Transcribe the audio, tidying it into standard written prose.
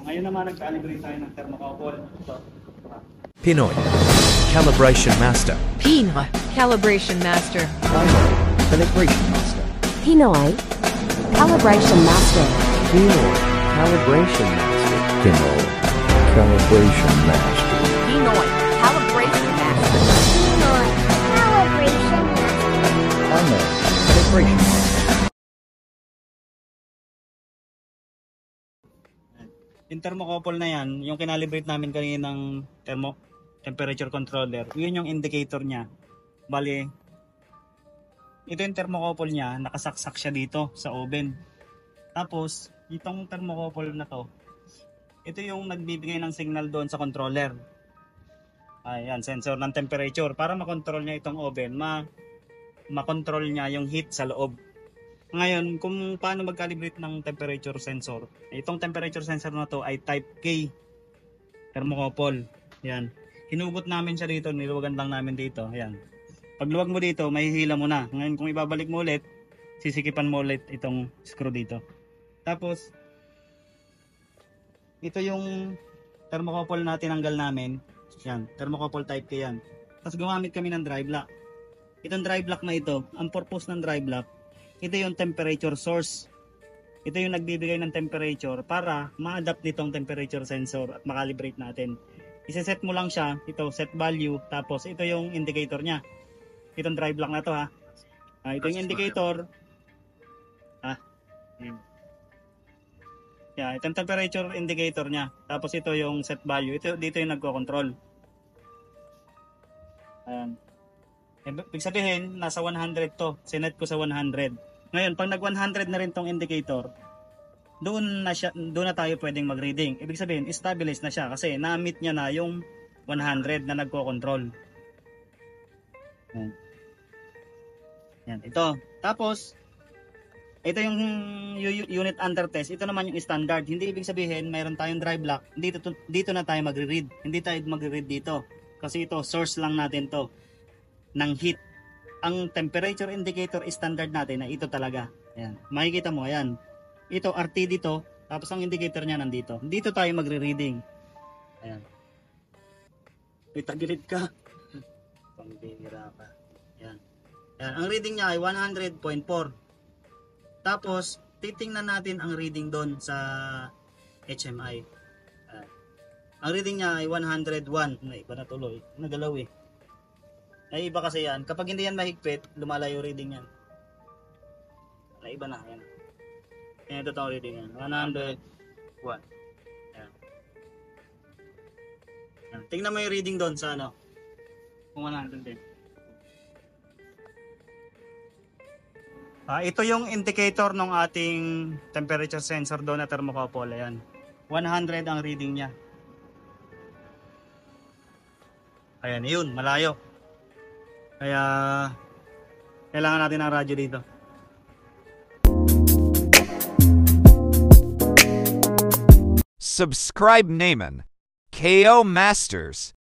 Ngayon naman nag-calibrate tayo ng thermocouple. Ito. Pinoy Calibration Master. Pinoy Calibration Master. Calibration Master. Pinoy Calibration Master. Pinoy Calibration Master. Pinoy Calibration Master. Pinoy Calibration Master. Pinoy Calibration Master. Pinoy Calibration Master. Yung thermocouple na yan, yung kinalibrate namin kanina ng temperature controller, yun yung indicator niya. Bali, ito yung thermocouple niya, nakasaksak siya dito sa oven. Tapos, itong thermocouple na to, ito yung nagbibigay ng signal doon sa controller. Ayan, sensor ng temperature. Para makontrol niya itong oven, makontrol niya yung heat sa loob. Ngayon, kung paano mag-calibrate ng temperature sensor, itong temperature sensor na to ay type K thermocouple. Yan. Hinugot namin siya dito, niluwagan lang namin dito. Yan. Pag luwag mo dito, mahihila mo na. Ngayon, kung ibabalik mo ulit, sisikipan mo ulit itong screw dito. Tapos, ito yung thermocouple na tinanggal namin. Yan, thermocouple type K yan. Tapos gumamit kami ng drive lock. Itong drive lock na ito, ang purpose ng drive lock, ito yung temperature source. Ito yung nagbibigay ng temperature para ma-adapt nitong temperature sensor at makalibrate natin. Iseset mo lang siya, ito set value, tapos ito yung indicator niya. Itong drive lock na to ha. Ito yung indicator. Yeah, itong temperature indicator niya. Tapos ito yung set value. Ito dito yung nagko-control. Ayan. Ibig sabihin, nasa 100 to. Sinet ko sa 100. Ngayon, pag nag-100 na rin tong indicator, doon na tayo pwedeng mag-reading. Ibig sabihin, stabilize na siya kasi na-meet niya na yung 100 na nagko-control. Yan, ito. Tapos, ito yung unit under test. Ito naman yung standard. Hindi ibig sabihin, mayroon tayong drive lock. Dito na tayo magre-read. Hindi tayo magre-read dito. Kasi ito, source lang natin to ng heat. Ang temperature indicator standard natin na ito talaga. Ayan. Makikita mo, ayan. Ito, RT dito. Tapos ang indicator niya nandito. Dito tayo magre-reading. Ayan. May tagilid ka. Pambihira ka. Ayan. Ayan. Ang reading niya ay 100.4. Tapos, titingnan natin ang reading doon sa HMI. Ang reading niya ay 101. Iba na tuloy. Nagalaw eh. Ay iba kasi yan. Kapag hindi yan mahigpit, lumalayo reading yan. Ay iba na. Yan. Yan ito itong reading yan. 101. Yan. Yan. Tingnan mo yung reading doon sa ano. Kung 100 din. Ito yung indicator ng ating temperature sensor doon na thermocouple. Ayan. 100 ang reading niya. Ayan, yun. Malayo. Kaya kailangan natin ng radyo dito. Subscribe naman. KO Masters.